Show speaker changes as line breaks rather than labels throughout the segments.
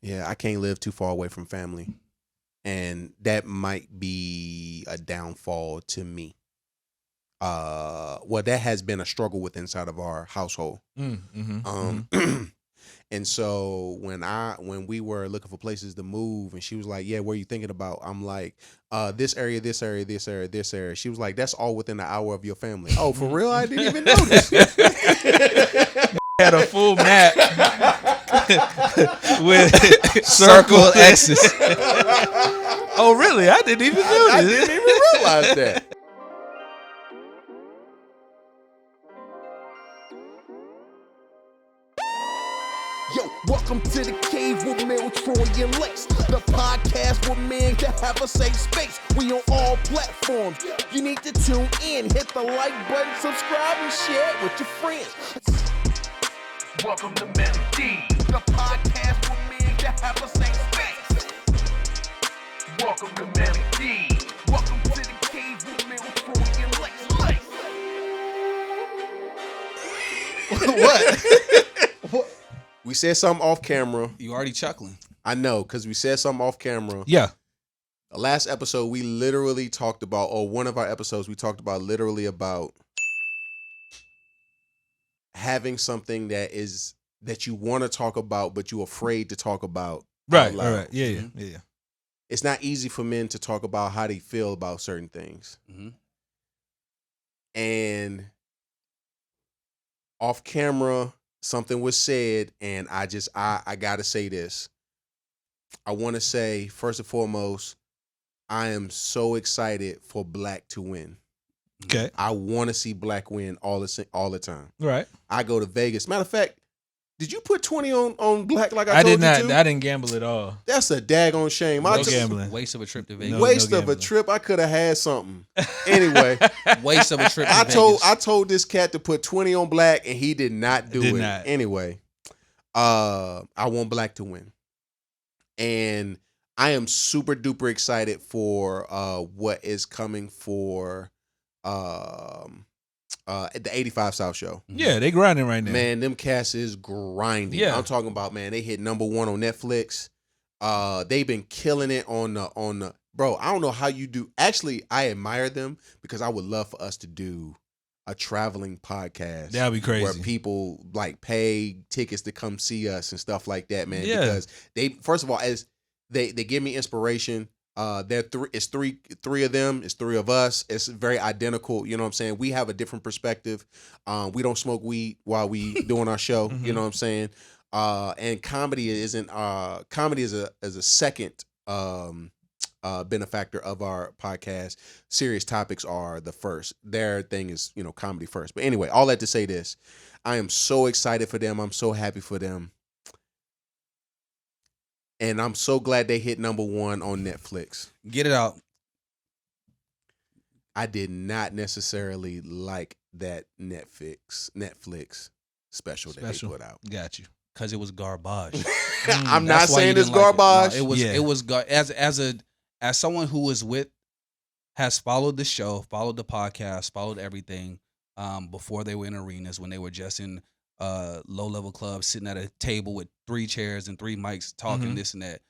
Yeah, I can't live too far away from family. And that might be a downfall to me. Well, that has been a struggle with inside of our household. And so when we were looking for places to move, and she was like, "Yeah, where are you thinking about?" I'm like, "This area, this area, this area, this area." She was like, "That's all within an hour of your family." Oh, for real? I didn't even notice.
Had a full map with circle X's. Oh, really? I didn't even notice.
I didn't even realize that.
Yo, welcome to the cave with Mel, Troy, and Lace. The podcast with men that have a safe space. We on all platforms. You need to tune in, hit the like button, subscribe, and share it with your friends. Welcome to ManlyD, the podcast with men that have a safe space. Welcome to ManlyD. Welcome to the cave with Mel, Troy, and Lace.
What? We said something off camera.
You already chuckling.
I know, because we said something off camera.
Yeah.
The last episode, we literally talked about, or one of our episodes, we talked about literally about having something that you want to talk about, but you're afraid to talk about.
Right. Yeah.
It's not easy for men to talk about how they feel about certain things.
Mm-hmm.
And off camera, something was said, and I gotta say this. I want to say, first and foremost, I am so excited for Black to win.
Okay.
I want to see Black win all the time.
Right.
I go to Vegas. Matter of fact, did you put 20 on Black like I told
did not,
you to?
I didn't gamble at all.
That's a daggone shame.
No gambling.
Waste of a trip to Vegas.
Waste of a trip. I could have had something. Anyway,
Waste of a trip to Vegas.
I told this cat to put 20 on Black, and he did not do it. Anyway, I want Black to win. And I am super duper excited for what is coming for the 85 South show.
Yeah, they grinding right now.
Man, them cats is grinding.
Yeah.
I'm talking about, man, they hit number 1 on Netflix. They've been killing it on the bro, I don't know how you do. Actually, I admire them because I would love for us to do a traveling podcast.
That'd be crazy.
Where people like pay tickets to come see us and stuff like that, man.
Yeah.
Because they, first of all, as they give me inspiration. It's three of them. It's 3 of us. It's very identical. You know what I'm saying? We have a different perspective. We don't smoke weed while we doing our show. You know what I'm saying? And comedy isn't. Comedy is a second benefactor of our podcast. Serious topics are the first. Their thing is comedy first. But anyway, all that to say this, I am so excited for them. I'm so happy for them. And I'm so glad they hit number 1 on Netflix.
Get it out.
I did not necessarily like that Netflix special that they put out.
Got you.
Because it was garbage.
I'm not saying it's garbage.
It was as someone who has followed the show, followed the podcast, followed everything before they were in arenas, when they were just in low-level clubs, sitting at a table with 3 chairs and 3 mics, talking this and that.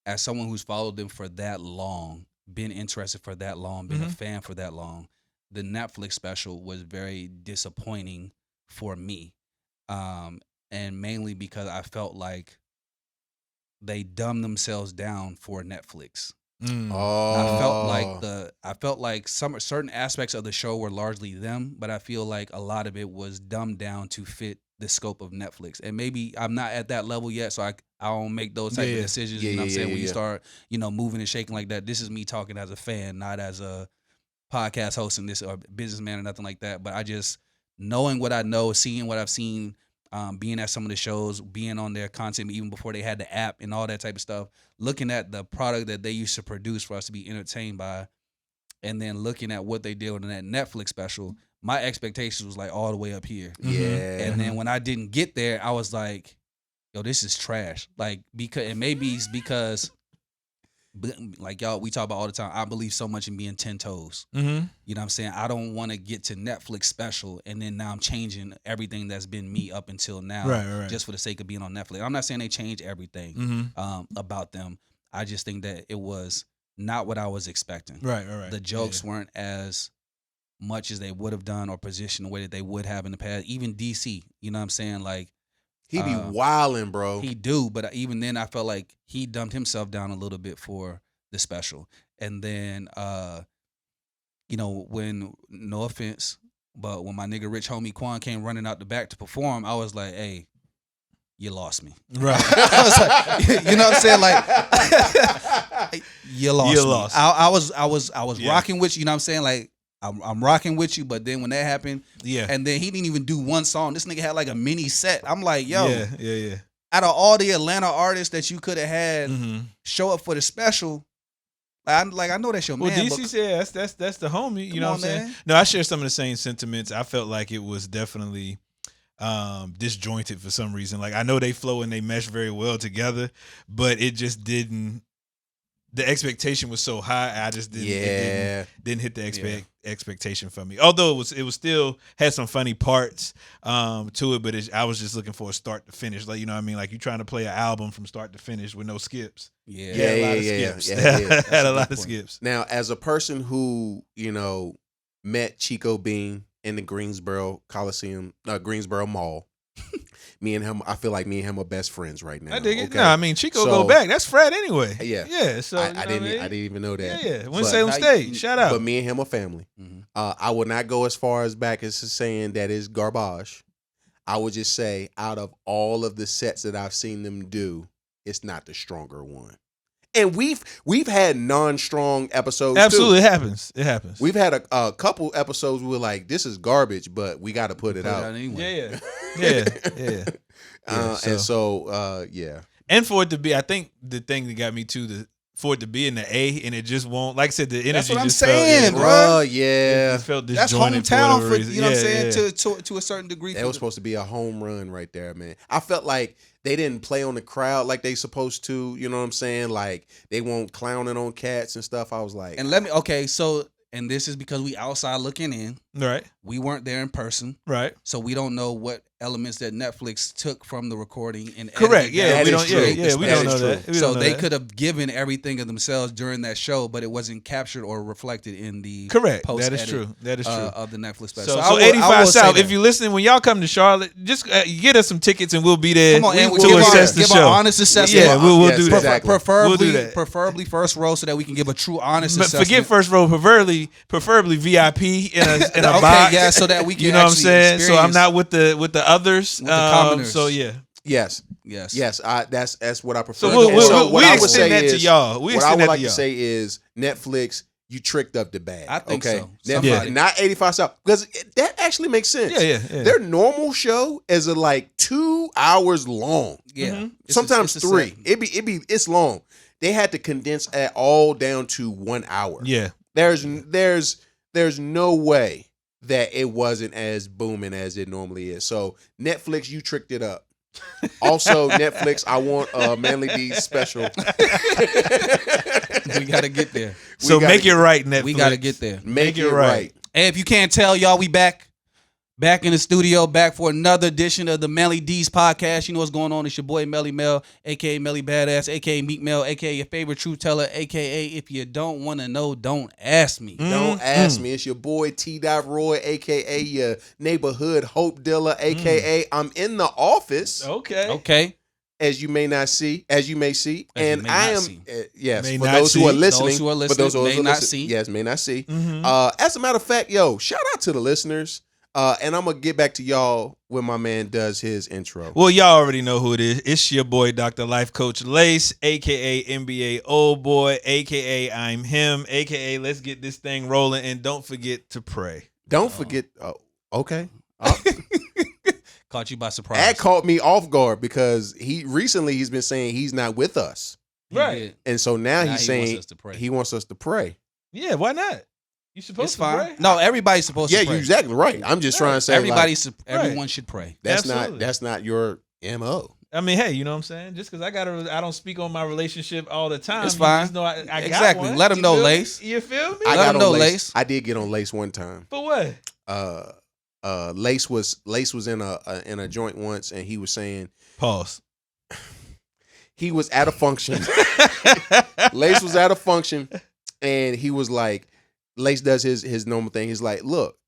As someone who's followed them for that long, been interested for that long, been a fan for that long, the Netflix special was very disappointing for me, and mainly because I felt like they dumbed themselves down for Netflix. I felt like some certain aspects of the show were largely them, but I feel like a lot of it was dumbed down to fit the scope of Netflix. And maybe I'm not at that level yet, so I don't make those type of decisions. You know what I'm saying? When you start, moving and shaking like that. This is me talking as a fan, not as a podcast host and this or businessman or nothing like that. But I just, knowing what I know, seeing what I've seen, being at some of the shows, being on their content even before they had the app and all that type of stuff, looking at the product that they used to produce for us to be entertained by, and then looking at what they did in that Netflix special, my expectations was like all the way up here.
Yeah.
And then when I didn't get there, I was like, yo, this is trash. Like, because, and maybe it's because like y'all, we talk about all the time. I believe so much in being 10 toes.
Mm-hmm.
You know what I'm saying? I don't want to get to Netflix special and then now I'm changing everything that's been me up until now,
Right.
just for the sake of being on Netflix. I'm not saying they changed everything about them. I just think that it was not what I was expecting.
Right.
The jokes weren't as much as they would have done or positioned the way that they would have in the past. Even DC, you know what I'm saying? Like,
He be wilding, bro.
he do, but even then I felt like he dumped himself down a little bit for the special. And then, when, no offense, but when my nigga Rich Homie Quan came running out the back to perform, I was like, hey, you lost me.
Right.
I was like, you know what I'm saying? Like, you lost me. I was rocking with you, you know what I'm saying? Like, I'm rocking with you, but then when that happened, and then he didn't even do one song. This nigga had like a mini set. I'm like, yo, out of all the Atlanta artists that you could have had show up for the special, I know that's your man.
Well, DC said that's the homie. You know what I'm saying? No, I share some of the same sentiments. I felt like it was definitely disjointed for some reason. Like I know they flow and they mesh very well together, but it just didn't. The expectation was so high, I just didn't.
Yeah.
It didn't hit the expectation for me. Although it was still had some funny parts to it, but I was just looking for a start to finish. Like, you know what I mean? Like you trying to play an album from start to finish with no skips.
Yeah.
A lot of skips. Had a lot of skips.
Now, as a person who met Chico Bean in the Greensboro Mall. Me and him, I feel like me and him are best friends right now.
I dig it.
Okay?
No, I mean Chico go back. That's Fred anyway.
Yeah.
So
I didn't even know that.
Yeah. Winston State. Shout out.
But me and him are family.
Mm-hmm.
I would not go as far as back as saying that is garbage. I would just say out of all of the sets that I've seen them do, it's not the stronger one. And we've had non-strong episodes.
Absolutely,
too.
It happens.
We've had a couple episodes where we're like, this is garbage, but we got to put it out.
Anyway.
Yeah.
And so,
And for it to be, I think the thing that got me too, for it to be in the A and it just won't, like I said, the energy
That's what I'm
just
saying,
felt,
bro.
Yeah.
It felt
That's
disjointed
hometown for
reason.
you know what I'm saying, to a certain degree.
That was supposed to be a home run right there, man. I felt like they didn't play on the crowd like they supposed to, you know what I'm saying? Like they won't clowning on cats and stuff. I was like,
and this is because we outside looking in.
Right.
We weren't there in person.
Right.
So we don't know what elements that Netflix took from the recording and
correct. Yeah, we don't. We don't know
true.
that.
So they could have given everything of themselves during that show, but it wasn't captured or reflected in the
correct.
post.
That is true. That is true.
Of the Netflix special.
So 85 South. If you listening when y'all come to Charlotte, just get us some tickets and we'll be there.
Come on, and
we'll assess the
give
show.
our honest assessment.
Yeah, we'll do that.
Exactly.
Preferably,
We'll do that.
preferably first row so that we can give a true honest assessment.
Forget first row. Preferably VIP in a box.
Yeah, so that we can.
You know what I'm saying? So I'm not with the others.
commoners.
So yeah.
yes. That's what I prefer.
So
what I would
extend
say
that
is,
to y'all.
What I would like to say is Netflix, you tricked up the bag.
I think so.
Netflix, not 85 South, because that actually makes sense.
Yeah.
Their normal show is like 2 hours long.
Yeah.
Mm-hmm.
Sometimes 3. It's long. They had to condense it all down to 1 hour.
Yeah.
There's no way that it wasn't as booming as it normally is. So Netflix, you tricked it up. Also, Netflix, I want a Manly Deeds special.
We gotta get there.
So make it right, Netflix.
We gotta get there.
Make it right.
And if you can't tell, y'all, we back in the studio, back for another edition of the Manly Deeds Podcast. You know what's going on? It's your boy Melly Mel, aka Melly Badass, aka Meek Mel, aka your favorite truth teller, aka if you don't want to know, don't ask me.
Don't ask me. It's your boy T. Roy, aka your neighborhood hope dealer, aka I'm in the office.
Okay.
As you may see, and I am yes.
May
For
not
those
see.
who are listening,
Those who are listening
for those who
may
are
not
listening,
see.
yes, may not see.
Mm-hmm.
As a matter of fact, shout out to the listeners. And I'm gonna get back to y'all when my man does his intro.
Well, y'all already know who it is. It's your boy, Dr. Life Coach Lace, aka NBA Old Boy, aka I'm him, aka Let's get this thing rolling, and don't forget to pray.
Don't forget. Okay.
Caught you by surprise.
That caught me off guard because he's been saying he's not with us,
Right.
and so now he's saying
wants us to pray.
he wants us to pray.
Yeah, why not? You supposed
It's
to
fine.
pray?
No, everybody's supposed
Yeah,
to pray.
you're exactly right. I'm just trying to say
Everyone should pray.
that's
Absolutely.
not your MO.
I mean, hey, you know what I'm saying? Just because I don't speak on my relationship all the time.
It's fine.
You just know I
exactly.
got one.
Let them know, Lace.
You feel me?
Let them know, Lace.
I did get on Lace one time.
For what?
Lace was in a joint once, and he was saying,
Pause.
He was at a function. Lace was at a function, and he was like, Lace does his normal thing. He's like, look,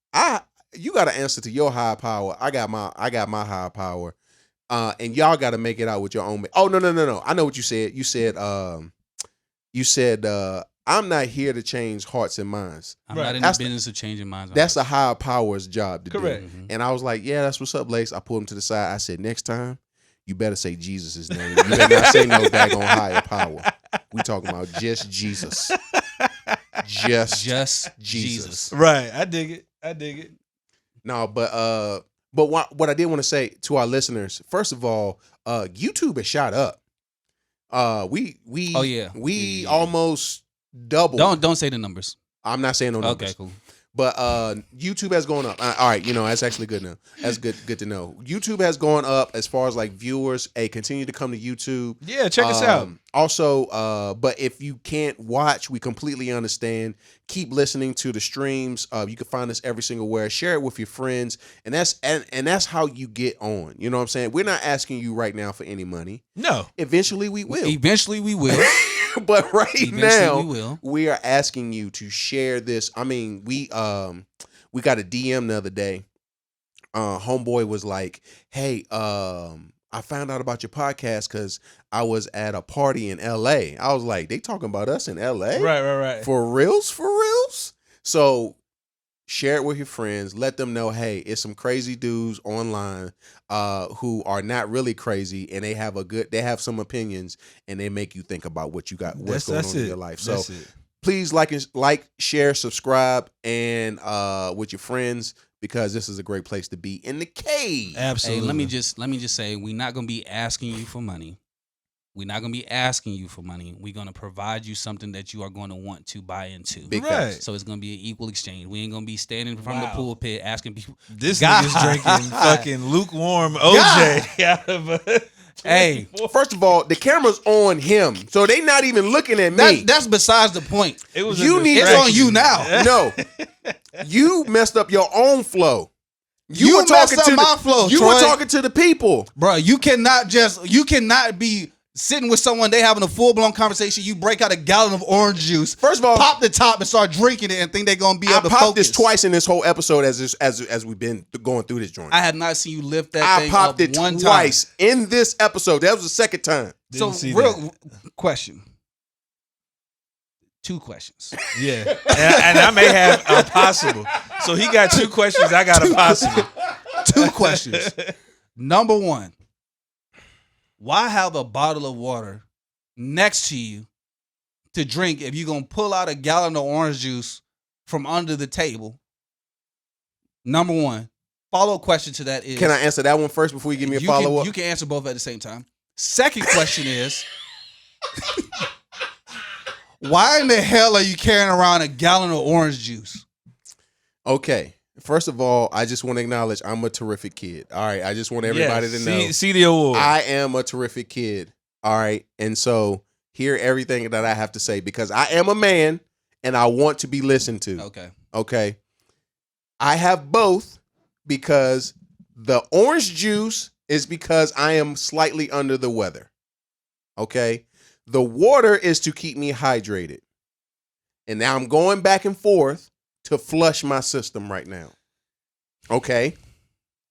you got to answer to your high power. I got my high power. And y'all got to make it out with your own. Oh, no. I know what you said. You said, I'm not here to change hearts and minds.
I'm not in the business of changing minds.
That's a higher power's job to
Correct.
do. Mm-hmm. And I was like, yeah, that's what's up, Lace. I pulled him to the side. I said, next time, you better say Jesus' name. You better not say no daggone higher power. We talking about just Jesus. Just Jesus.
Right. I dig it.
No, but what I did want to say to our listeners, first of all, YouTube has shot up. We almost doubled.
Don't say the numbers.
I'm not saying no numbers.
Okay, cool.
But YouTube has gone up. All right, that's actually good now. That's good to know. YouTube has gone up as far as like viewers. Hey, continue to come to YouTube.
Yeah, check us out.
Also, but if you can't watch, we completely understand. Keep listening to the streams. You can find us every single where. Share it with your friends, and that's how you get on. You know what I'm saying? We're not asking you right now for any money.
No.
Eventually we will. But now we are asking you to share this. I mean, we got a DM the other day. Homeboy was like, hey, I found out about your podcast because I was at a party in LA. I was like, they talking about us in LA?
Right.
For reals? So share it with your friends. Let them know, hey, it's some crazy dudes online who are not really crazy, and they have some opinions, and they make you think about what's going on in your life. So please like, share, subscribe, and with your friends, because this is a great place to be in the cave.
Absolutely.
Hey, let me just say, we're not gonna be asking you for money. We're not going to be asking you for money. We're going to provide you something that you are going to want to buy into.
Big right.
So it's going to be an equal exchange. We ain't going to be standing in front of the pulpit asking people.
This nigga's drinking fucking lukewarm OJ out of a...
Hey, first of all, the camera's on him, so they not even looking at me.
That's besides the point.
It's on you now. No, you messed up your own flow.
You were talking to my flow.
You were talking to the people,
bro. You cannot be sitting with someone, they having a full-blown conversation, you break out a gallon of orange juice.
First of all,
pop the top and start drinking it and think they're going to be able to focus.
I popped this twice in this whole episode as we've been going through this joint.
I have not seen you lift that thing up one time. I popped it
twice in this episode. That was the second time.
Real question. 2 questions.
Yeah. And I may have a possible. So he got 2 questions, I got a possible.
2 questions. Number 1. Why have a bottle of water next to you to drink if you're going to pull out a gallon of orange juice from under the table? Number 1. Follow-up question to that is...
Can I answer that one first before you give me a follow-up?
You can answer both at the same time. Second question is... why in the hell are you carrying around a gallon of orange juice?
Okay. First of all, I just want to acknowledge I'm a terrific kid. All right. I just want everybody to know.
See the award.
I am a terrific kid. All right. And so hear everything that I have to say, because I am a man and I want to be listened to. Okay. I have both, because the orange juice is because I am slightly under the weather. Okay. The water is to keep me hydrated. And now I'm going back and forth to flush my system right now. Okay.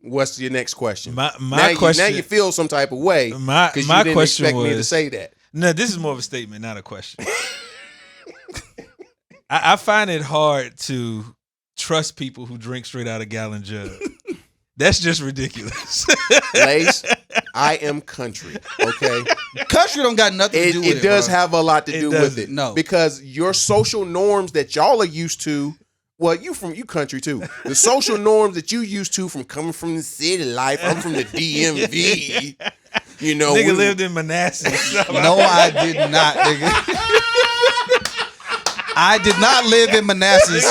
What's your next question?
My question.
Now you feel some type of way because you didn't expect me to say that.
No, this is more of a statement, not a question. I find it hard to trust people who drink straight out of gallon jug. That's just ridiculous.
Lace, I am country, okay?
Country don't got nothing to do with it.
It does have a lot to do with it.
No.
Because your social norms that y'all are used to, well, you country too. The social norms that you used to from coming from the city life, I'm from the DMV. You know,
nigga lived in Manassas.
No, I did not, nigga. I did not live in Manassas.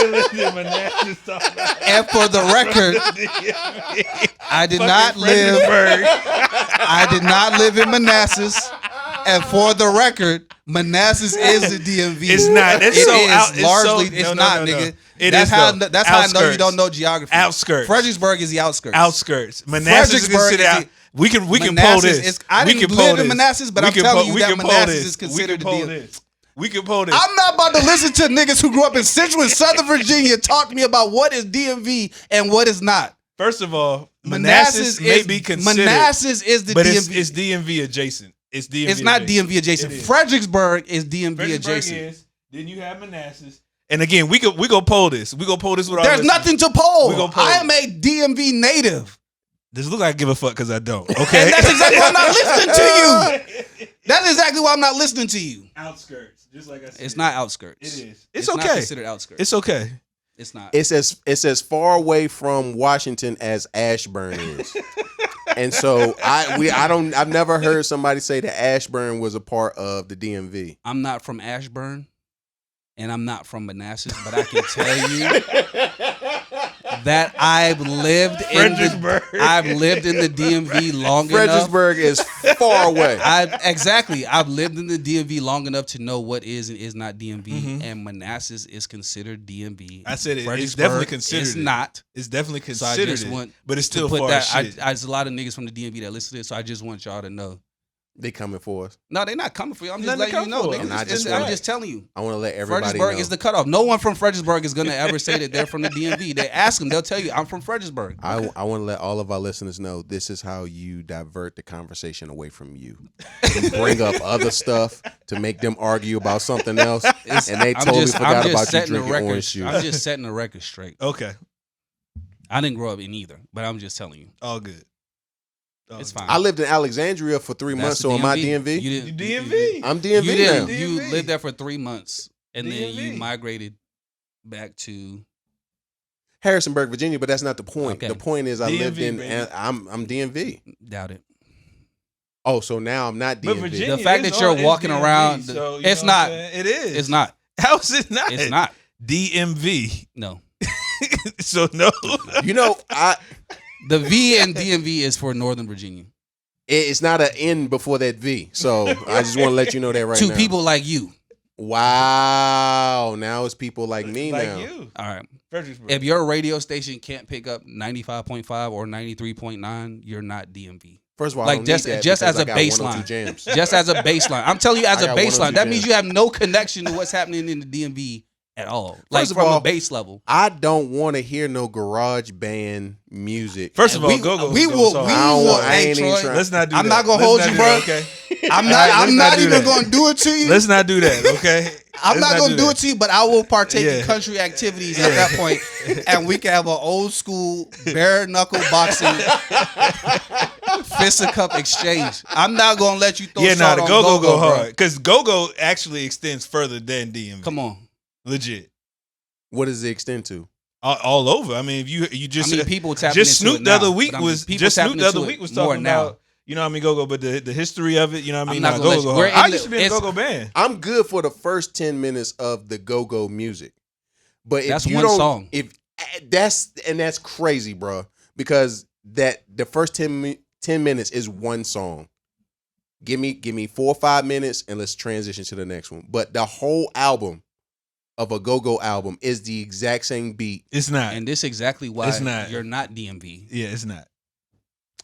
And for the record, I did not live. I did not live in Manassas. And for the record, Manassas is the DMV.
It's not. It's
largely.
it's
not, nigga.
That's
how I know you don't know geography.
Outskirts.
Fredericksburg is the outskirts.
Manassas is considered out. We can pull this.
I didn't live in Manassas, but I'm telling you that Manassas is considered the DMV.
We can pull this.
I'm not about to listen to niggas who grew up in Central and Southern Virginia talk to me about what is DMV and what is not.
First of all, Manassas may be considered.
Manassas is the DMV.
It's DMV adjacent. It's DMV.
It's not DMV adjacent. Fredericksburg is DMV
Fredericksburg
adjacent.
Then you have Manassas. And again, we go poll this. We go poll this with our
There's nothing to poll. I am
it.
a DMV native.
Does it look like I give a fuck because I don't? Okay.
And that's exactly why I'm not listening to you. That's exactly why I'm not listening to you.
Outskirts, just like I said.
It's not outskirts.
It is.
It's
okay.
not considered outskirts.
It's okay.
It's not.
It's as far away from Washington as Ashburn is. And so I've never heard somebody say that Ashburn was a part of the DMV.
I'm not from Ashburn, and I'm not from Manassas, but I can tell you that I've lived in the DMV long enough.
Fredericksburg is far away.
I've lived in the DMV long enough to know what is and is not DMV, and Manassas is considered DMV.
I said it's definitely considered.
It's not.
It's definitely considered.
So I just want
but it's still
put
far
that.
as shit.
There's a lot of niggas from the DMV that listen to this, so I just want y'all to know.
They coming for us.
No, they're not coming for you. I'm just letting you know.
And
I'm just telling you.
I want to let everybody
Fredericksburg
know.
is the cutoff. No one from Fredericksburg is going to ever say that they're from the DMV. They ask them, they'll tell you, I'm from Fredericksburg.
I want to let all of our listeners know this is how you divert the conversation away from you. You bring up other stuff to make them argue about something else, and they totally forgot about you drinking orange juice.
I'm just setting the record straight.
Okay.
I didn't grow up in either, but I'm just telling you.
All good.
It's fine.
I lived in Alexandria for 3 months, so am I DMV?
You DMV.
I'm DMV now.
You lived there for 3 months, and then you migrated back to
Harrisonburg, Virginia, but that's not the point.
Okay.
The point is I
DMV,
lived in,
baby.
and I'm DMV.
Doubt it.
Oh, so now I'm not
But
DMV.
Virginia
The fact that you're walking
DMV,
around,
so,
it's not.
It is.
It's not.
How is it not?
It's not.
DMV.
No.
So no.
You know,
The V in DMV is for Northern Virginia.
it's not an N before that V. So I just want to let you know that right now.
To people like you.
Wow. Now it's people like me
like
now.
you.
All right.
Fredericksburg.
If your radio station can't pick up 95.5 or 93.9, you're not DMV.
First of all,
Like
I don't need that
just
because
as
I
a
got 102
baseline.
jams.
Just as a baseline. I'm telling you, as
I
a
got 102
baseline. That means
jams.
you have no connection to what's happening in the DMV at all. Like
First of
from
all,
a base level.
I don't want to hear no garage band music.
First of all,
we-
go.
we will- we
I don't
will-
want. I
hey,
ain't even
Troy,
trying.
Let's not do
I'm
that.
not gonna
Let's
hold
not
you,
do
bro.
that, okay.
I'm
Let's
not
do
even
that.
going to do it to you.
Let's not do that, okay?
I'm not going to do it to you, but I will partake in
Yeah.
country activities at that point, and we can have an old school bare knuckle boxing fisticuff exchange. I'm not going to let you throw
Yeah,
salt
the
on
go
bro.
hard because go actually extends further than DMV.
Come on.
Legit.
What does it extend to?
All over. I mean, if you just
People tapping
just
into
Snoop
it
the other
now,
week
but
was
people
just
tapping
Snoop the other
into
week
it
was
more
talking
now.
about go, but the history of it, you know what I mean?
I'm not gonna let
Go
you-
hard.
we're
I
in
used to
the-
be in a
it's-
go band.
I'm good for the first 10 minutes of the go-go music. But if
That's
you
one
don't,
song.
If that's crazy, bro. Because the first 10 minutes is one song. Give me 4 or 5 minutes and let's transition to the next one. But the whole album of a go-go album is the exact same beat.
It's not.
And this is exactly why
It's not.
you're not DMV.
Yeah, it's not.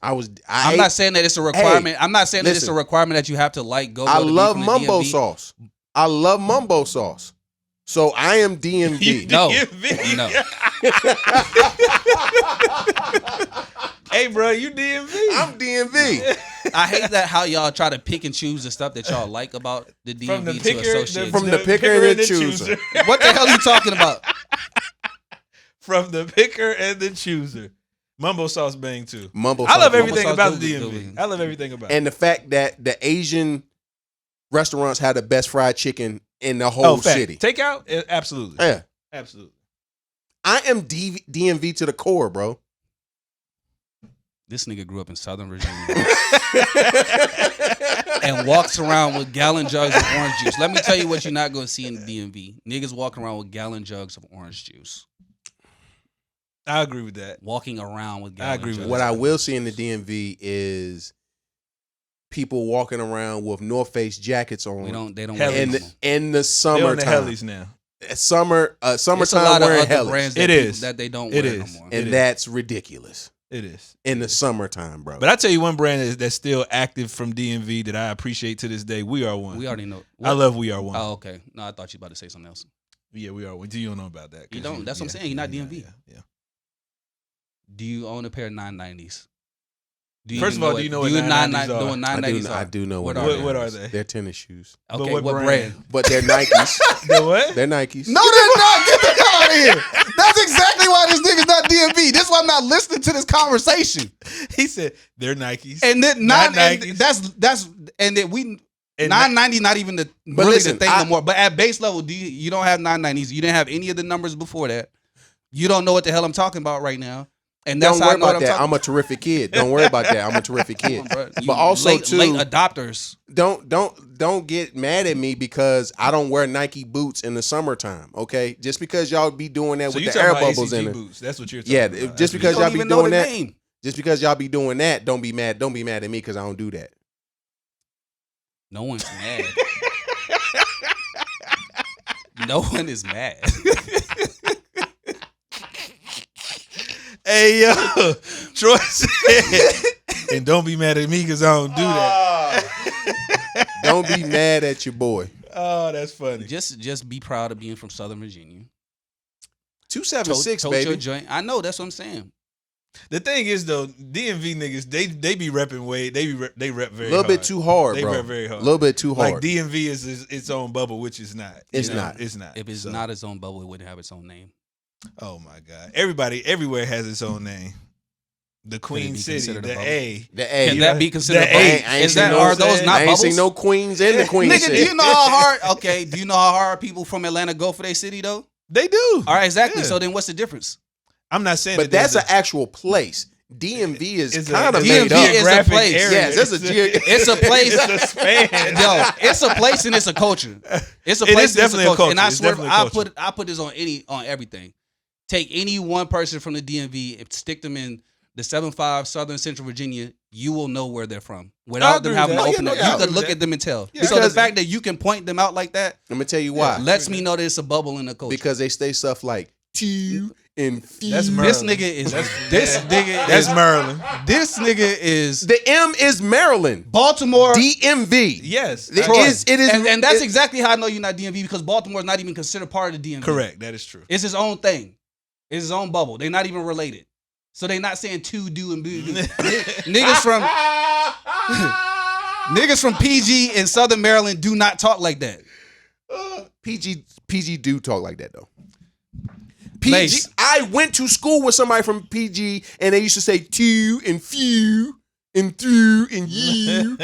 I'm not saying that it's a requirement. I'm not saying that it's a
listen.
requirement that you have to like go.
I
to be
love
from the
mumbo
DMV.
sauce. I love mumbo sauce. So I am DMV.
No.
DMV.
No.
Hey, bro, you DMV.
I'm DMV.
I hate that how y'all try to pick and choose the stuff that y'all like about the DMV
From the
to
picker,
associate.
From the picker and the chooser.
What the hell are you talking about?
From the picker and the chooser. Mumbo sauce bang too.
Mumbo
I
sauce.
love
Mumbo
everything
sauce
about the
do
DMV.
it.
I love everything about it.
And the fact that the Asian restaurants have the best fried chicken in the whole
fact.
city.
Takeout? Absolutely.
Yeah.
Absolutely.
I am DMV to the core, bro.
This nigga grew up in Southern Virginia and walks around with gallon jugs of orange juice. Let me tell you what you're not going to see in the DMV. Niggas walking around with gallon jugs of orange juice.
I agree with that.
Walking around with
I
gallon
agree with
jugs.
What I will see in the DMV is people walking around with North Face jackets on.
They don't
in the
They're
summertime.
on the hellies now.
Summertime wearing hellies.
It is that they don't wear no more.
And that's ridiculous.
It is.
In the summertime, bro.
But I tell you one brand that's still active from DMV that I appreciate to this day. We Are One.
We already know.
I love We Are One.
Oh, okay. No, I thought you were about to say something else.
Yeah, We Are One. You don't know about that.
You don't. That's what I'm saying. You're not DMV.
Yeah.
Do you own a pair of 990s?
First of all, do you know what 990s are?
Doing 990s
I do know what
are they?
They're tennis shoes.
Okay,
but
what brand?
But they're Nikes.
The what?
They're Nikes.
No, they're not. Get the hell out of here. That's exactly why this nigga's not DMV. This is why I'm not listening to this conversation.
He said they're Nikes.
And then
Not
Nikes.
Nikes.
That's and that we.
And
990 not even the really
listen,
the thing no more. But at base level, you don't have 990s. You didn't have any of the numbers before that. You don't know what the hell I'm talking about right now. And that's
Don't worry
how I know
about that. I'm a terrific kid. Don't worry about that. I'm a terrific kid. But also
late
too,
adopters.
Don't get mad at me because I don't wear Nike boots in the summertime. Okay, just because y'all be doing that
so
with
you
the air
talking about
bubbles
ACG
in it.
boots. That's what you're talking about.
Yeah, just because
You
y'all
don't
be
even know
doing
the
that.
name.
Just because y'all be doing that, don't be mad. Don't be mad at me because I don't do that.
No one's mad. No one is mad.
Hey, yo. Troy said, and don't be mad at me because I don't do that.
Don't be mad at your boy.
Oh, that's funny.
Just be proud of being from Southern Virginia.
276,
Tote
baby.
your joint. I know, that's what I'm saying.
The thing is, though, DMV niggas, they be repping way. They rep very
A little
hard.
bit too hard,
They
bro.
rep very hard.
A little bit too hard.
Like DMV is its own bubble, which is not.
It's
You know,
not.
It's not.
If it's
So,
not its own bubble, it wouldn't have its own name.
Oh my God! Everybody, everywhere has its own name. The Queen
be
City,
considered a
the
bubble?
A.
The A.
Can that be considered
The
a bubble?
A.
I ain't
Is
seen
that
no-
are those not
I ain't
bubbles?
seen no queens in the Queen
Nigga,
City.
do you know how hard? Okay, do you know how hard people from Atlanta go for their city though?
They do.
All right, exactly.
Yeah.
So then, what's the difference?
I'm not saying,
But
that
that's
there's
an actual place. DMV is
it's
kind of
a
made
DMV
up.
is a
geographic
place.
area.
Yes, that's a
It's a place.
It's a span.
Yo, it's a place and it's a culture. It's a
It
place
is
and it's
definitely a culture.
And I
It's
swear,
definitely a culture.
I put this on everything. Take any one person from the DMV and stick them in the 7-5 Southern Central Virginia, you will know where they're from without them
agree
having to
with that.
open
Yeah,
it.
no
You
doubt.
can look at them and tell.
Yeah,
So the
because-
fact that you can point them out like that
I'm gonna tell you why.
lets me know that it's a bubble in the culture.
Because they say stuff like "to" and "few."
That's
this
Maryland.
nigga is
That's Maryland.
this nigga is
The M is Maryland.
Baltimore.
DMV.
Yes,
It
I-
is. It is.
and that's
it-
exactly how I know you're not DMV because Baltimore is not even considered part of the DMV.
correct. That is true.
It's his own thing. It's his own bubble. They're not even related. So they're not saying to, do, and boo. Niggas from PG in Southern Maryland do not talk like that.
PG do talk like that though. PG.
Lace.
I went to school with somebody from PG, and they used to say "to" and "few" and "through" and "you."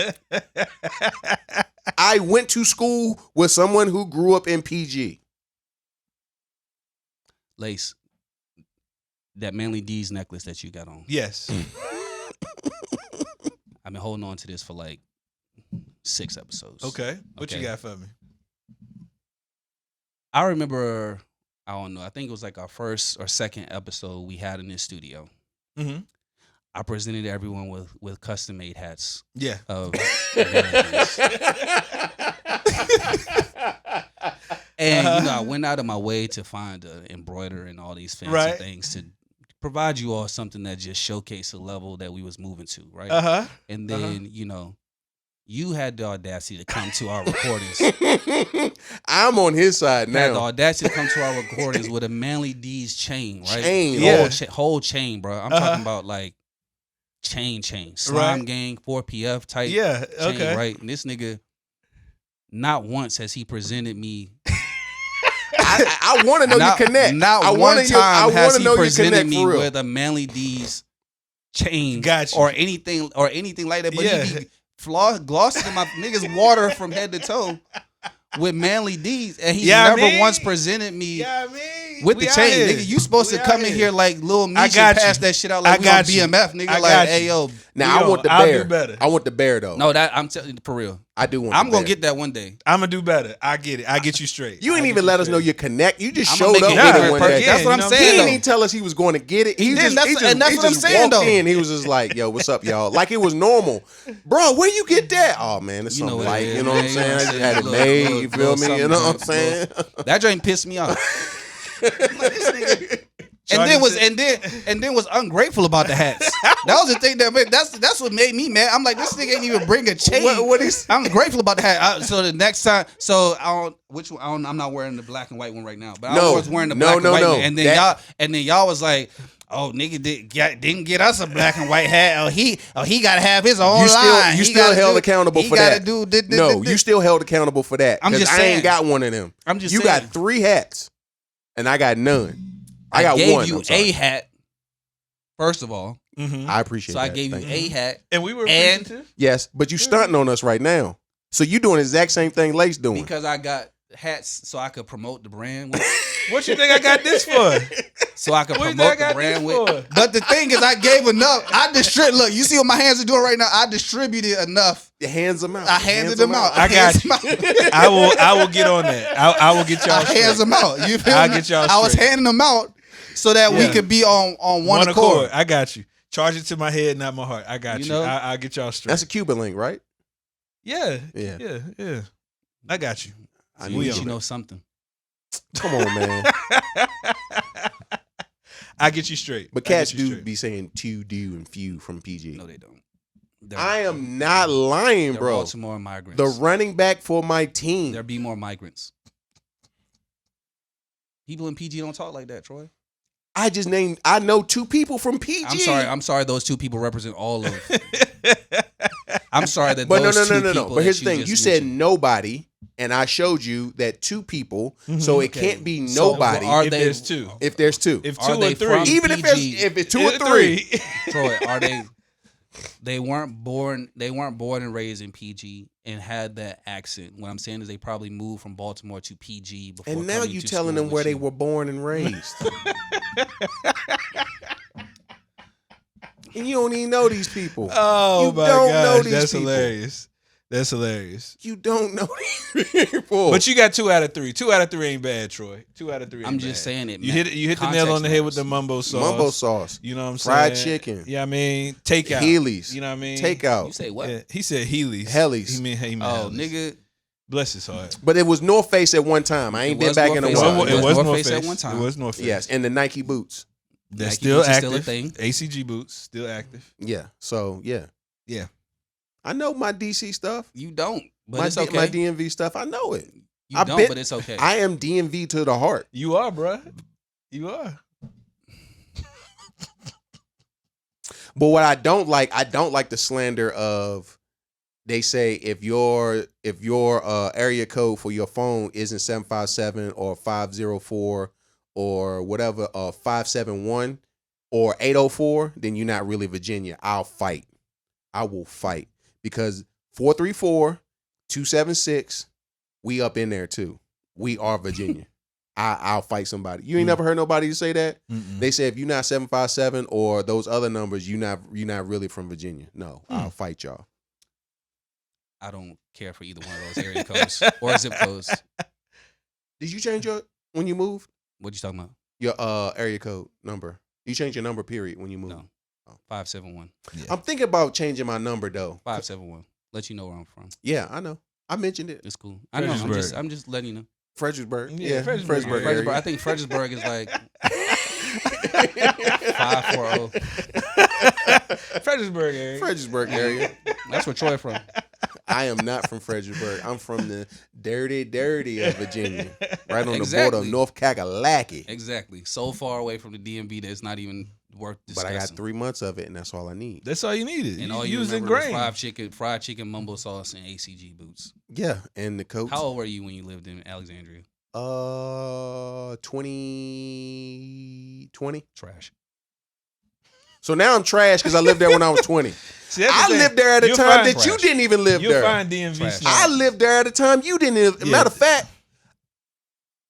I went to school with someone who grew up in PG.
Lace, that Manly D's necklace that you got on.
Yes.
I've been holding on to this for like 6 episodes.
Okay. What
Okay.
you got for me?
I remember, I don't know, I think it was like our first or second episode we had in this studio.
Mm-hmm.
I presented everyone with custom made hats
Yeah.
of And you know, I went out of my way to find embroider and all these fancy
Right.
things to provide you all something that just showcased the level that we was moving to, right?
Uh-huh.
And then, you know, you had the audacity to come to our recordings.
I'm on his side
You had the
now.
audacity to come to our recordings with a Manly D's chain, right?
Chain.
Yeah.
Whole chain, bro. I'm talking about like chain. Slime
Right.
Gang, 4PF type
Yeah.
chain,
Okay.
right? And this nigga, not once has he presented me.
I want to know you connect.
Not
I
one
wanna
time has he
know you
presented
connect
me
for real.
with a Manly D's chain
Got you.
or anything like that. But
Yeah.
he be glossing my niggas water from head to toe with Manly D's, and he
Yeah, I
never
mean.
once presented me
Yeah, I mean.
with the chain, nigga. You supposed to come in here like Lil Meech and pass that shit out like we on BMF, nigga. Like, hey, yo.
Now, I want the bear. Do better. I want the bear, though.
No, that I'm telling you, for real.
I do want
I'm going to get that one day.
I'm going to do better. I get it. I get you straight.
You ain't even let us know you connect. You just showed up with it one day.
That's what I'm saying.
He didn't even tell us he was going to get it. He just, and that's what I'm saying, though. He was just like, yo, what's up, y'all? Like it was normal. Bro, where you get that? Oh, man, it's something light. You know what I'm saying? I just had it made. You feel me? You know what I'm saying?
That joint pissed me off. Like, this nigga. And then was ungrateful about the hats. That was the thing that's what made me mad. I'm like, this nigga ain't even bring a chain. I'm grateful about the hat. So the next time, I'm not wearing the black and white one right now, but I was wearing the black and white one. And then y'all was like, oh, nigga didn't get us a black and white hat. Oh, he got to have his own line.
You still held accountable for that. You still held accountable for that.
I'm just saying.
I ain't got one of them.
I'm just
saying. You got 3 hats, and I got none. I got
gave
one.
You a hat. First of all,
I appreciate that.
So I gave you a hat,
and we were appreciative.
Yes, but you stunting on us right now. So you doing the exact same thing Lace doing
because I got hats so I could promote the brand with.
What you think I got this for?
So I could promote the brand with. But the thing is, I gave enough. Look, you see what my hands are doing right now? I distributed enough.
You hands them out.
I handed them out.
I got you. I will get on that. I will get y'all.
Hands them out. You feel
I'll
me?
Get y'all.
I was handing them out so that we could be on one accord.
I got you. Charge it to my head, not my heart. I got you. I'll get y'all straight.
That's a Cuban link, right?
Yeah. I got you.
I need you know something.
Come on, man.
I get you straight.
But cats do be saying to, do, and few from PG.
No, they don't.
I am not lying, bro.
Baltimore migrants.
The running back for my team.
There be more migrants. People in PG don't talk like that, Troy.
I know 2 people from PG.
I'm sorry. Those 2 people represent all of. I'm sorry that.
But
those
no. But here's the thing: you said nobody, and I showed you that 2 people, so it can't be nobody.
So
if there's 2,
if there's 2,
if 2 or 3,
even if it's 2 or 3,
Troy, are they? They weren't born and raised in PG and had that accent. What I'm saying is they probably moved from Baltimore to PG before.
And now you telling them where they were born and raised. And you don't even know these people.
Oh, my gosh, that's hilarious. That's hilarious.
You don't know these people.
But you got 2 out of 3. 2 out of 3 ain't bad, Troy. 2 out of 3 ain't bad.
I'm just saying it.
You hit the nail on the head with the mumbo sauce.
Mumbo sauce.
You know what I'm
saying?
Fried
chicken.
Yeah, I mean, takeout.
Heelys.
You know what I mean?
Takeout.
You say what?
Yeah, he said Heelys.
Hellies.
He meant
oh,
Hellies.
nigga.
Bless his heart.
But it was North Face at one time. I ain't been back in a while.
It was North
Face at one time.
It was North Face.
Yes, and the Nike boots.
That's
Nike
still
boots
active.
Still a thing.
ACG boots still active.
Yeah. So yeah. I know my DC stuff.
You don't, but it's okay.
My DMV stuff. I know it.
But it's okay.
I am DMV to the heart.
You are, bruh. You are.
But what I don't like the slander of. They say if your area code for your phone isn't 757 or 504 or whatever 571 or 804, then you're not really Virginia. I'll fight. I will fight because 434-276, we up in there too. We are Virginia. I'll fight somebody. You ain't never heard nobody say that? Mm-mm. They say if you're not 757 or those other numbers, you're not really from Virginia. No, I'll fight y'all.
I don't care for either one of those area codes or zip codes.
Did you change when you moved?
What you talking about?
Your area code number. You changed your number, period, when you moved?
No. 571.
Yeah. I'm thinking about changing my number though.
571. Let you know where I'm from.
Yeah, I know. I mentioned it.
It's cool. I know. I'm just letting you know.
Fredericksburg.
Yeah,
Fredericksburg.
I think Fredericksburg is like 540.
Fredericksburg
area.
That's where Troy from.
I am not from Fredericksburg. I'm from the dirty of Virginia. Right on the border of North Kakalaki.
Exactly. So far away from the DMV that it's not even worth discussing.
But I got 3 months of it, and that's all I need.
That's all you needed.
And all you
was
remember
ingrained.
was fried chicken, mumbo sauce, and ACG boots.
Yeah, and the coats.
How old were you when you lived in Alexandria?
20.
Trash.
So now I'm trash because I lived there when I was 20.
See,
I lived there at a time that you didn't even live there.
You'll find DMV.
I lived there at a time you didn't. Matter of fact,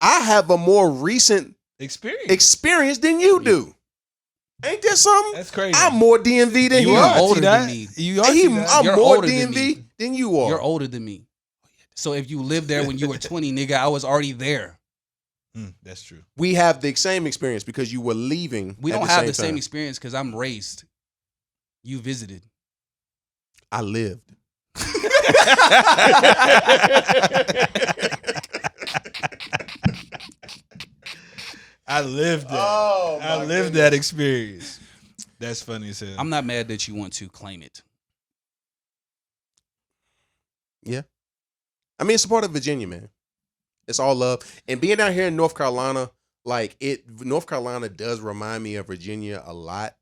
I have a more recent
experience
than you do. Ain't that something?
That's crazy.
I'm more DMV than you.
You're older than me.
I'm
You're
more
older than
DMV
me.
than you are.
You're older than me. So if you lived there when you were 20, nigga, I was already there.
That's true.
We have the same experience because you were leaving.
We don't have the same experience because I'm raised. You visited.
I lived.
I lived that. I lived that experience. That's funny as hell.
I'm not mad that you want to claim it.
Yeah. I mean, it's a part of Virginia, man. It's all love. And being out here in North Carolina, North Carolina does remind me of Virginia a lot.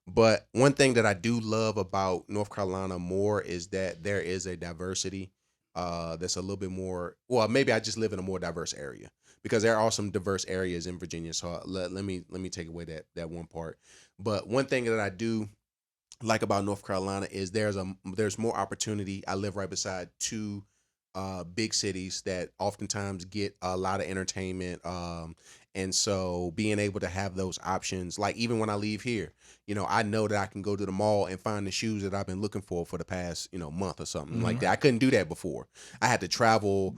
But one thing that I do love about North Carolina more is that there is a diversity that's a little bit more, well, maybe I just live in a more diverse area because there are some diverse areas in Virginia. So let me take away that one part. But one thing that I do like about North Carolina is there's more opportunity. I live right beside two big cities that oftentimes get a lot of entertainment. And so being able to have those options, like even when I leave here, I know that I can go to the mall and find the shoes that I've been looking for the past, month or something like that. I couldn't do that before. I had to travel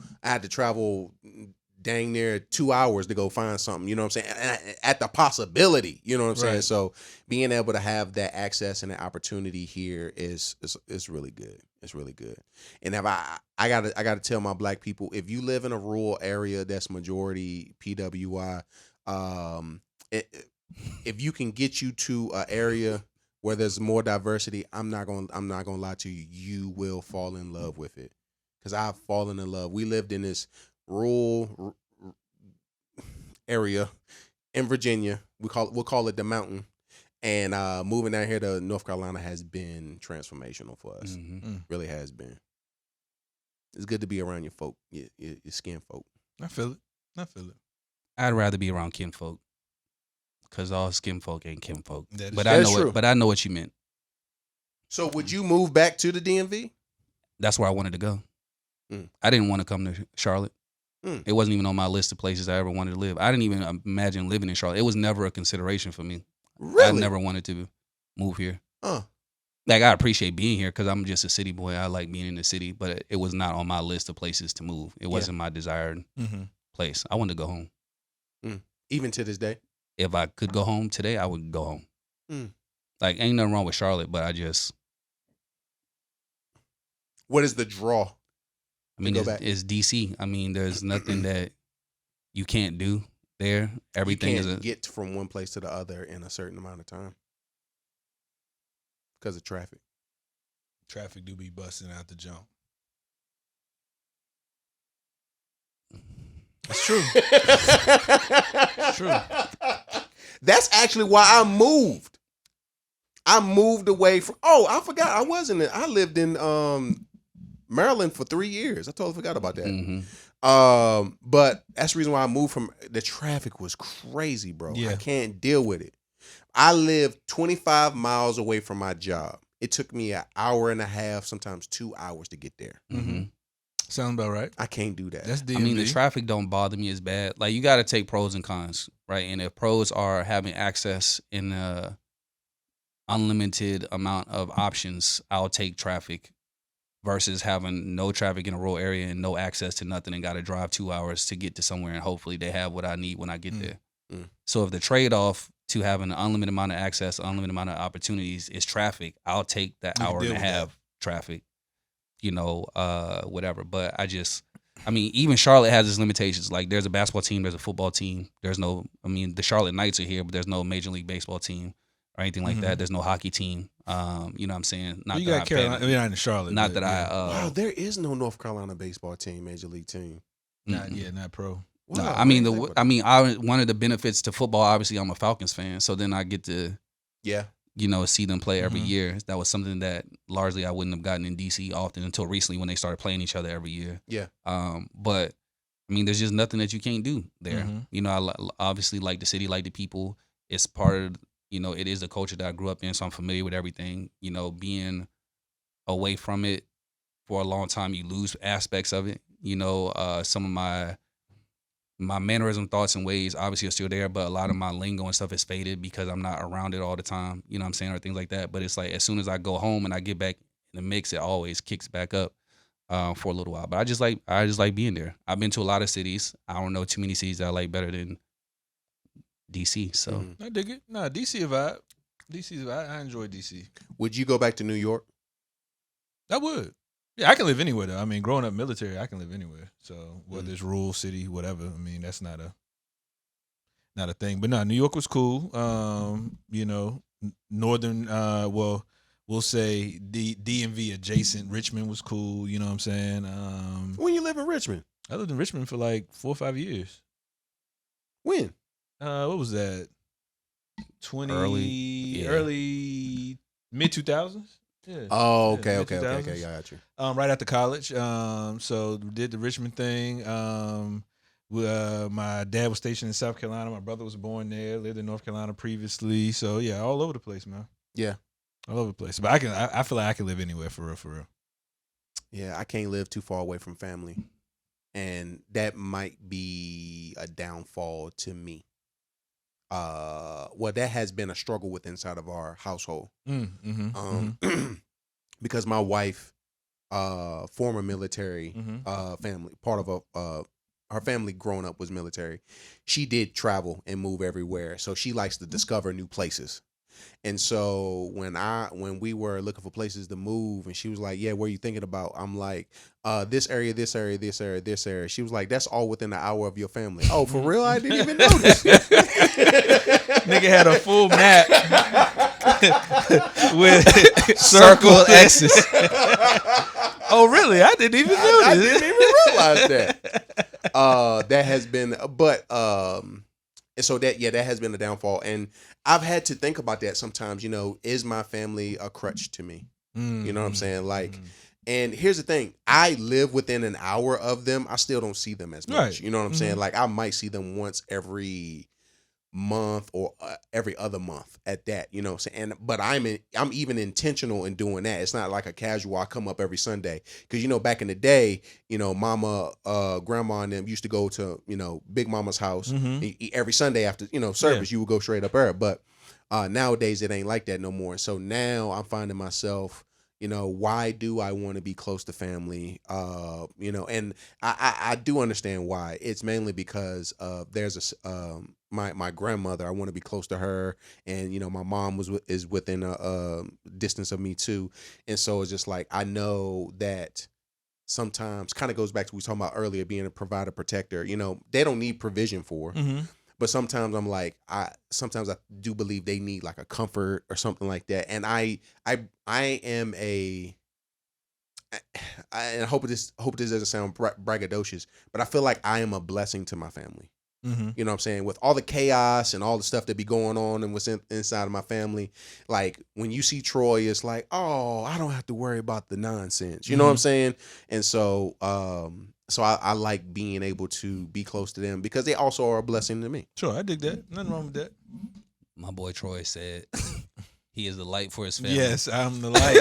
dang near 2 hours to go find something, you know what I'm saying? And at the possibility, you know what I'm saying? So being able to have that access and the opportunity here is really good. It's really good. And if I gotta tell my black people, if you live in a rural area that's majority PWI, if you can get you to an area where there's more diversity, I'm not gonna lie to you, you will fall in love with it. Because I've fallen in love. We lived in this rural area in Virginia. We'll call it the mountain. And moving down here to North Carolina has been transformational for us. Really has been. It's good to be around your folk, your skin folk.
I feel it.
I'd rather be around kinfolk because all skin folk ain't kinfolk. But I know what you meant.
So would you move back to the DMV?
That's where I wanted to go. I didn't want to come to Charlotte. It wasn't even on my list of places I ever wanted to live. I didn't even imagine living in Charlotte. It was never a consideration for me.
Really?
I never wanted to move here. Like, I appreciate being here because I'm just a city boy. I like being in the city, but it was not on my list of places to move. It wasn't my desired place. I wanted to go home.
Even to this day?
If I could go home today, I would go home. Like, ain't nothing wrong with Charlotte, but I just...
What is the draw?
I mean, it's DC. I mean, there's nothing that you can't do there. Everything
you can't get from one place to the other in a certain amount of time because of traffic.
Traffic do be busting out the jump. It's true. It's true.
That's actually why I moved. I moved away from. Oh, I forgot. I lived in Maryland for 3 years. I totally forgot about that. But that's the reason why I moved from. The traffic was crazy, bro. Yeah. I can't deal with it. I lived 25 miles away from my job. It took me an hour and a half, sometimes 2 hours to get there.
Sounds about right.
I can't do that.
That's DMV.
I mean, the traffic don't bother me as bad. Like, you got to take pros and cons, right? And if pros are having access in a unlimited amount of options, I'll take traffic versus having no traffic in a rural area and no access to nothing and got to drive 2 hours to get to somewhere, and hopefully they have what I need when I get there. So if the trade-off to having an unlimited amount of access, unlimited amount of opportunities is traffic, I'll take that hour and a half traffic, whatever. But I mean, even Charlotte has its limitations. Like, there's a basketball team, there's a football team. The Charlotte Knights are here, but there's no Major League Baseball team or anything like that. There's no hockey team. You know what I'm saying?
Not you got Carolina. We're not in Charlotte.
Not that
wow, there is no North Carolina baseball team, Major League team.
Not pro.
Wow, no, I mean, one of the benefits to football, obviously, I'm a Falcons fan, so then I get to, see them play every year. That was something that largely I wouldn't have gotten in DC often until recently when they started playing each other every year.
Yeah.
But I mean, there's just nothing that you can't do there. I obviously like the city, like the people. It's part of, it is the culture that I grew up in, so I'm familiar with everything. Being away from it for a long time, you lose aspects of it. Some of my my mannerism, thoughts, and ways obviously are still there, but a lot of my lingo and stuff is faded because I'm not around it all the time. You know what I'm saying, or things like that. But it's like as soon as I go home and I get back in the mix, it always kicks back up for a little while. But I just like being there. I've been to a lot of cities. I don't know too many cities that I like better than DC. So
I dig it. Nah, DC a vibe. DC a vibe. I enjoy DC.
Would you go back to New York?
I would. Yeah, I can live anywhere though. I mean, growing up military, I can live anywhere. So whether it's rural, city, whatever. I mean, that's not a thing. But no, New York was cool. You know, northern. Well, we'll say DMV adjacent. Richmond was cool. You know what I'm saying?
When you live in Richmond?
I lived in Richmond for like 4 or 5 years.
When?
What was that? Early mid 2000s. Yeah.
Oh, okay. I got you.
Right after college. So did the Richmond thing. My dad was stationed in South Carolina. My brother was born there. Lived in North Carolina previously. So yeah, all over the place, man.
Yeah,
all over the place. But I feel like I can live anywhere for real.
Yeah, I can't live too far away from family, and that might be a downfall to me. Well, that has been a struggle with inside of our household. Because my wife, former military family, part of her family growing up was military. She did travel and move everywhere, so she likes to discover new places. And so when we were looking for places to move, and she was like, "Yeah, where are you thinking about?" I'm like, "This area, this area, this area, this area." She was like, "That's all within an hour of your family." Oh, for real? I didn't even notice.
Nigga had a full map with
circle X's.
Oh, really? I didn't even notice.
I didn't even realize that. That has been, but so that has been a downfall, and I've had to think about that sometimes. You know, is my family a crutch to me? You know what I'm saying? Like, and here's the thing: I live within an hour of them. I still don't see them as much.
Right.
You know what I'm saying? Like, I might see them once every month or every other month at that, you know what I'm saying? But I'm even intentional in doing that. It's not like a casual, I come up every Sunday. Because, you know, back in the day, you know, mama, grandma and them used to go to, you know, Big Mama's house every Sunday after, you know, service. You would go straight up there. But nowadays it ain't like that no more. So now I'm finding myself, you know, why do I want to be close to family? You know, and I do understand why. It's mainly because there's my grandmother. I want to be close to her, and you know, my mom is within a distance of me too, and so it's just like I know that sometimes kind of goes back to what we were talking about earlier, being a provider protector. You know, they don't need provision for. But sometimes I'm like, sometimes I do believe they need like a comfort or something like that. And I am and I hope this doesn't sound braggadocious, but I feel like I am a blessing to my family. You know what I'm saying? With all the chaos and all the stuff that be going on and what's inside of my family, like when you see Troy, it's like, oh, I don't have to worry about the nonsense. You know what I'm saying? And so, so I like being able to be close to them because they also are a blessing to me.
Sure, I dig that. Nothing wrong with that.
My boy Troy said he is the light for his family.
Yes, I'm the light.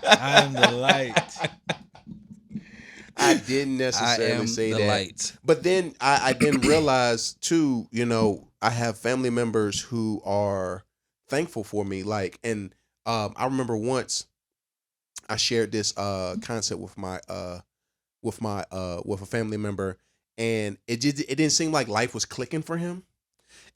I'm the light.
I didn't necessarily say that.
Light.
But then I didn't realize too, you know, I have family members who are thankful for me. Like, and I remember once I shared this concept with a family member, and it didn't seem like life was clicking for him.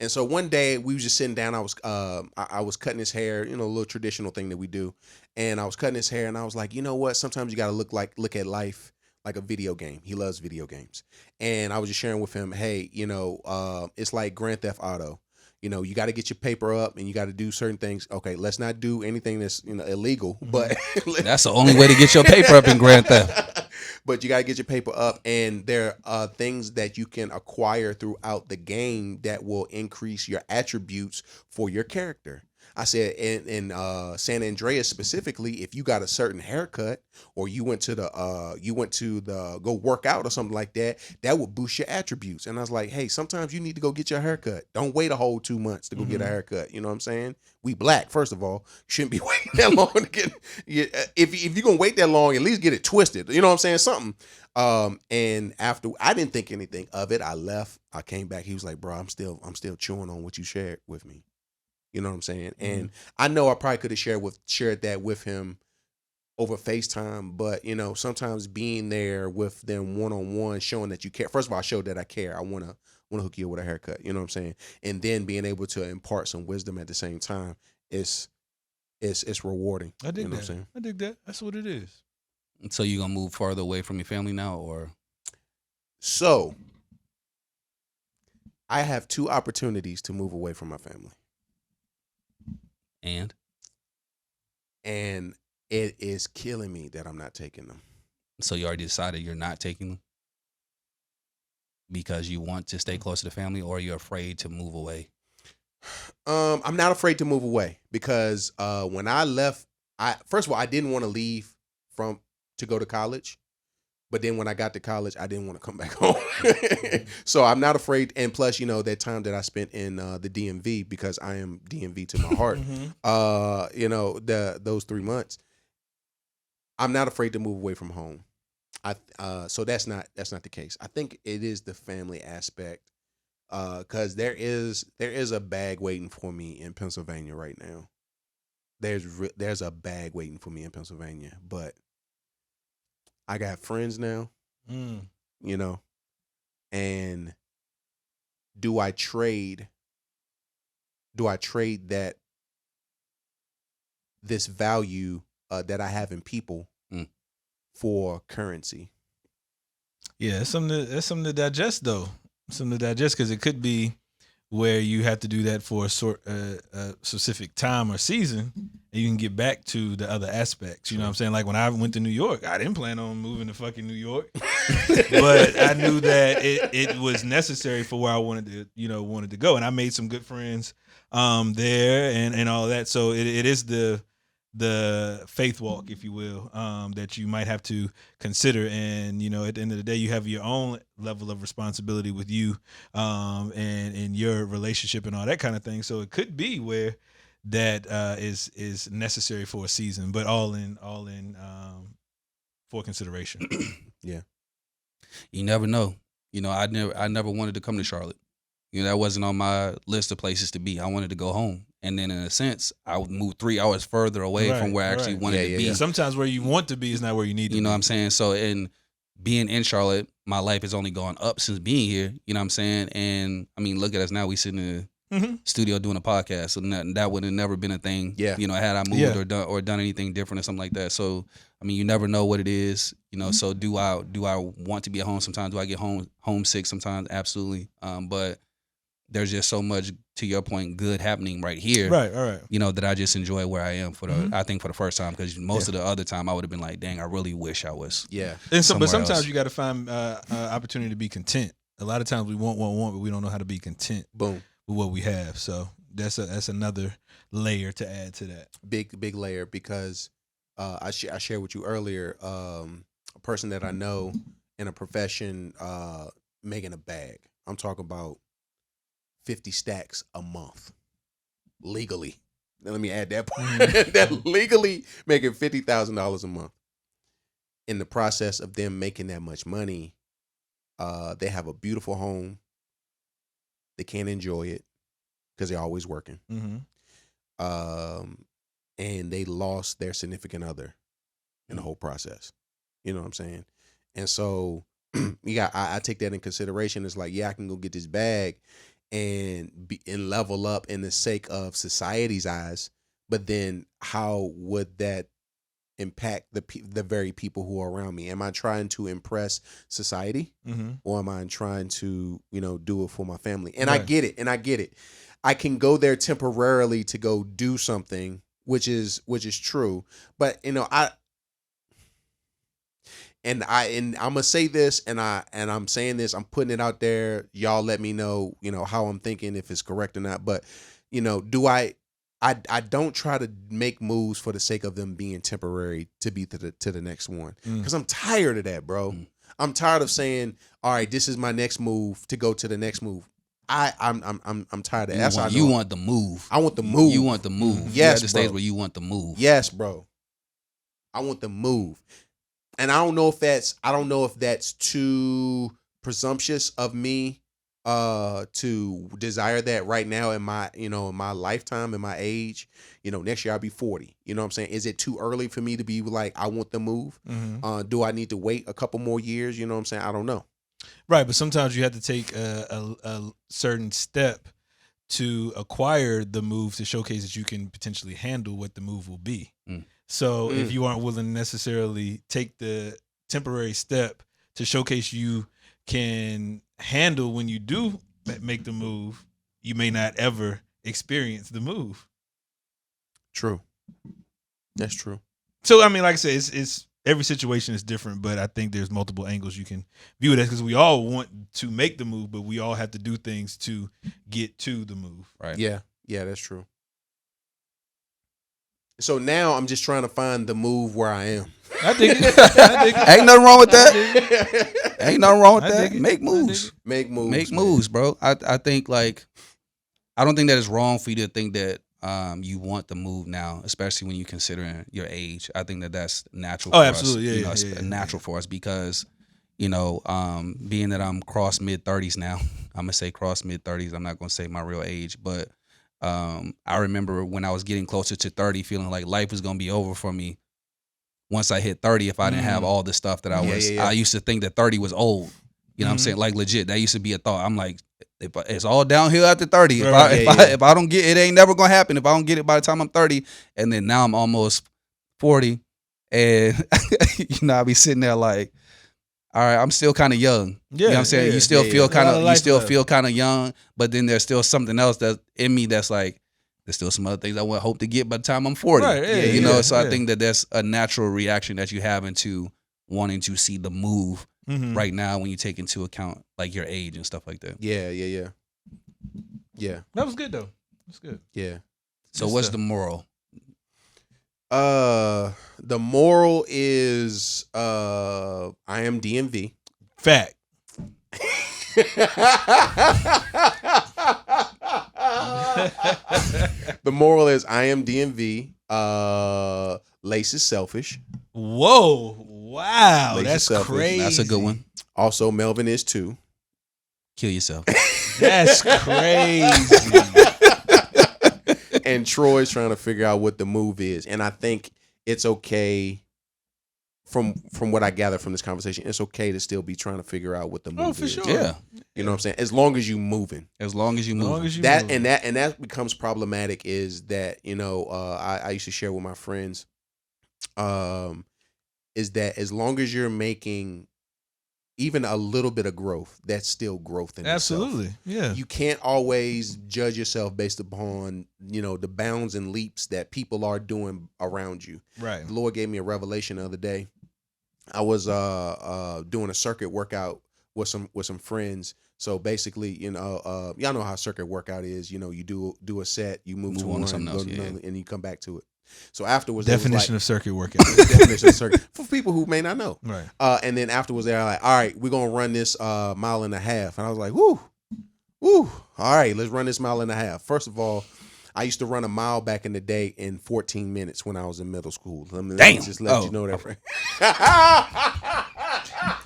And so one day we was just sitting down. I was cutting his hair, you know, a little traditional thing that we do. And I was cutting his hair, and I was like, you know what? Sometimes you got to look at life like a video game. He loves video games. And I was just sharing with him, hey, you know, it's like Grand Theft Auto. You know, you got to get your paper up and you got to do certain things. Okay, let's not do anything that's, you know, illegal, but
that's the only way to get your paper up in Grand Theft.
But you got to get your paper up, and there are things that you can acquire throughout the game that will increase your attributes for your character. I said in San Andreas specifically, if you got a certain haircut or you went to the go work out or something like that, that would boost your attributes. And I was like, hey, sometimes you need to go get your haircut. Don't wait a whole 2 months to go get a haircut. You know what I'm saying? We black, first of all. Shouldn't be waiting that long to get. If you're gonna wait that long, at least get it twisted. You know what I'm saying? Something. And after I didn't think anything of it, I left. I came back. He was like, bro, I'm still chewing on what you shared with me. You know what I'm saying? And I know I probably could have shared that with him over FaceTime, but sometimes being there with them one-on-one, showing that you care. First of all, I showed that I care. I wanna hook you up with a haircut. You know what I'm saying? And then being able to impart some wisdom at the same time it's rewarding.
I dig
that.
What I'm saying? I dig that. That's what it is.
So you gonna move farther away from your family now, or?
So I have 2 opportunities to move away from my family.
And
it is killing me that I'm not taking them.
So you already decided you're not taking them because you want to stay close to the family, or you're afraid to move away?
I'm not afraid to move away because when I left, first of all, I didn't want to leave to go to college. But then when I got to college, I didn't want to come back home. So I'm not afraid. And plus, that time that I spent in the DMV, because I am DMV to my heart, those 3 months, I'm not afraid to move away from home. So that's not the case. I think it is the family aspect, because there is a bag waiting for me in Pennsylvania right now. There's a bag waiting for me in Pennsylvania, but I got friends now, and do I trade that this value that I have in people for currency?
Yeah, that's something to digest though. Something to digest, because it could be where you have to do that for a specific time or season, and you can get back to the other aspects. You know what I'm saying? Like when I went to New York, I didn't plan on moving to fucking New York, but I knew that it was necessary for where I wanted to go, and I made some good friends there and all of that. So it is the faith walk, if you will, that you might have to consider. And at the end of the day, you have your own level of responsibility with you and your relationship and all that kind of thing. So it could be where that is necessary for a season, but all in for consideration.
Yeah,
you never know. I never wanted to come to Charlotte. That wasn't on my list of places to be. I wanted to go home. And then in a sense, I would move 3 hours further away from where I actually wanted to be.
Yeah. Sometimes where you want to be is not where you need to be.
You know what I'm saying? So in being in Charlotte, my life has only gone up since being here. You know what I'm saying? And I mean, look at us now. We sitting in the studio doing a podcast. So that would have never been a thing. Yeah. Had I moved or done anything different or something like that. So I mean, you never know what it is. So do I want to be at home sometimes? Do I get homesick sometimes? Absolutely. But there's just so much, to your point, good happening right here.
Right, all right.
That I just enjoy where I am I think for the first time, because most of the other time I would have been like, dang, I really wish I was.
Yeah.
But sometimes you got to find opportunity to be content. A lot of times we want, but we don't know how to be content.
Boom.
With what we have. So that's another layer to add to that.
Big layer, because I shared with you earlier, a person that I know in a profession making a bag. I'm talking about 50 stacks a month legally. Now let me add that part. That legally making $50,000 a month. In the process of them making that much money, they have a beautiful home. They can't enjoy it because they're always working. And they lost their significant other in the whole process. You know what I'm saying? And so I take that in consideration. It's like, I can go get this bag and level up in the sake of society's eyes, but then how would that impact the very people who are around me? Am I trying to impress society, or am I trying to do it for my family? And right. I get it. I can go there temporarily to go do something, which is true, but I'm gonna say this, and I'm saying this, I'm putting it out there. Y'all let me know, how I'm thinking, if it's correct or not. But, do I I don't try to make moves for the sake of them being temporary to be to the next one, because I'm tired of that, bro. I'm tired of saying, all right, this is my next move to go to the next move. I'm tired of that.
You want the move.
I want the move.
You want the move.
Yes,
you're at the
bro.
stage where you want the move.
Yes, bro. I want the move. And I don't know if that's too presumptuous of me to desire that right now in my, in my lifetime, in my age. Next year I'll be 40. You know what I'm saying? Is it too early for me to be like, I want the move? Do I need to wait a couple more years? You know what I'm saying? I don't know.
Right, but sometimes you have to take a certain step to acquire the move to showcase that you can potentially handle what the move will be. So if you aren't willing to necessarily take the temporary step to showcase you can handle when you do make the move, you may not ever experience the move.
True. That's true.
So, I mean, like I said, it's every situation is different, but I think there's multiple angles you can view it as, because we all want to make the move, but we all have to do things to get to the move.
Right.
Yeah, that's true. So now I'm just trying to find the move where I am.
I dig it.
Ain't nothing wrong with that. Ain't nothing wrong with that. Make moves.
Make moves.
Make moves, bro. I think I don't think that it's wrong for you to think that you want the move now, especially when you consider your age. I think that that's natural.
Oh,
for
absolutely.
us.
Yeah,
natural for us because, being that I'm cross mid-30s now, I'm gonna say cross mid-30s. I'm not gonna say my real age, but I remember when I was getting closer to 30, feeling like life was gonna be over for me once I hit 30 if I didn't have all the stuff that I was. I used to think that 30 was old. You know what I'm saying? Like, legit, that used to be a thought. I'm like, it's all downhill after 30. If I don't get it, ain't never gonna happen. If I don't get it by the time I'm 30, and then now I'm almost 40, and I be sitting there like, all right, I'm still kind of young. You know what I'm saying? You still feel kind of young, but then there's still something else that's in me that's like, there's still some other things I would hope to get by the time I'm 40. Right, so I think that that's a natural reaction that you have into wanting to see the move right now when you take into account like your age and stuff like that.
Yeah.
That was good though. That's good.
Yeah.
So what's the moral?
The moral is I am DMV.
Fact.
The moral is I am DMV. Lace is selfish.
Whoa. Wow.
Lace
that's
is selfish.
crazy.
That's a good one.
Also, Melvin is too.
Kill yourself.
That's crazy.
And Troy's trying to figure out what the move is. And I think it's okay, from what I gather from this conversation, it's okay to still be trying to figure out what the move
for
is.
sure.
Yeah.
You know what I'm saying? As long as you moving.
As long as you move.
That becomes problematic is that, I used to share with my friends, is that as long as you're making even a little bit of growth, that's still growth in
Absolutely.
itself.
Yeah.
You can't always judge yourself based upon, the bounds and leaps that people are doing around you.
Right.
The Lord gave me a revelation the other day. I was doing a circuit workout with some friends. So basically, y'all know how circuit workout is. You do a set, you move to
on
one,
to something else,
and you come back to it. So afterwards,
Definition of circuit workout.
definition of circuit for people who may not know.
Right.
And then afterwards, they're like, "All right, we're gonna run this 1.5 miles," and I was like, "Woo. All right, let's run this 1.5 miles." First of all, I used to run 1 mile back in the day in 14 minutes when I was in middle school. Let me just let you know that.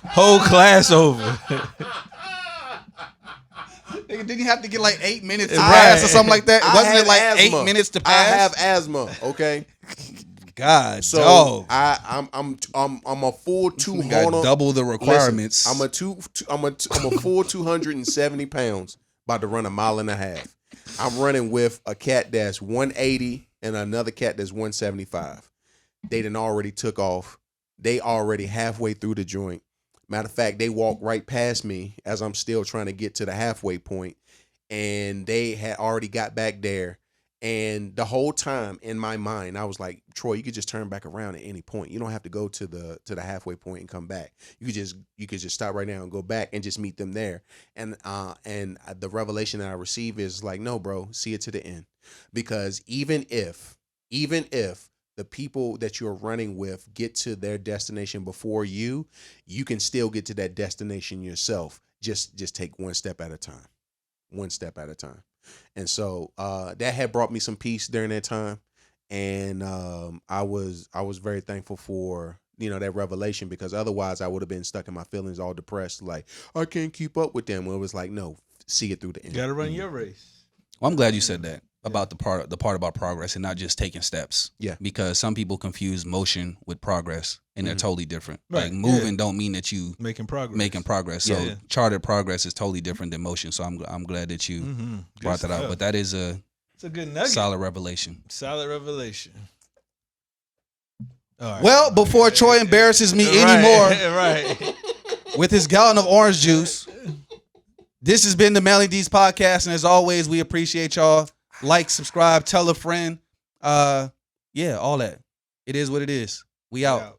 Whole class over.
Didn't you have to get like 8 minutes to pass or something like that? Wasn't it like asthma. 8 minutes to pass?
I have asthma. Okay.
God,
so
dog.
I'm a full 200.
Got double the requirements.
Listen, I'm a full 270 pounds. About to run 1.5 miles. I'm running with a cat that's 180 and another cat that's 175. They done already took off. They already halfway through the joint. Matter of fact, they walked right past me as I'm still trying to get to the halfway point, and they had already got back there, And the whole time in my mind, I was like, Troy, you could just turn back around at any point. You don't have to go to the halfway point and come back. You could just stop right now and go back and just meet them there. And the revelation that I receive is like, no, bro, see it to the end. Because even if the people that you're running with get to their destination before you can still get to that destination yourself. Just take one step at a time. One step at a time. And so that had brought me some peace during that time. And I was very thankful for, that revelation, because otherwise I would have been stuck in my feelings, all depressed, like I can't keep up with them. Well, it was like, no, see it through the end.
You got to run your race.
Well, I'm glad you said that about the part about progress and not just taking steps.
Yeah.
Because some people confuse motion with progress, and they're totally different.
Right.
Like moving don't mean that you
making progress.
So charted progress is totally different than motion. So I'm glad that you brought that out. But that is
it's a good nugget.
Solid revelation.
Solid revelation. All right.
Well, before Troy embarrasses me anymore
right.
with his gallon of orange juice, this has been the Manly Deeds Podcast, and as always, we appreciate y'all. Like, subscribe, tell a friend. All that. It is what it is. We out.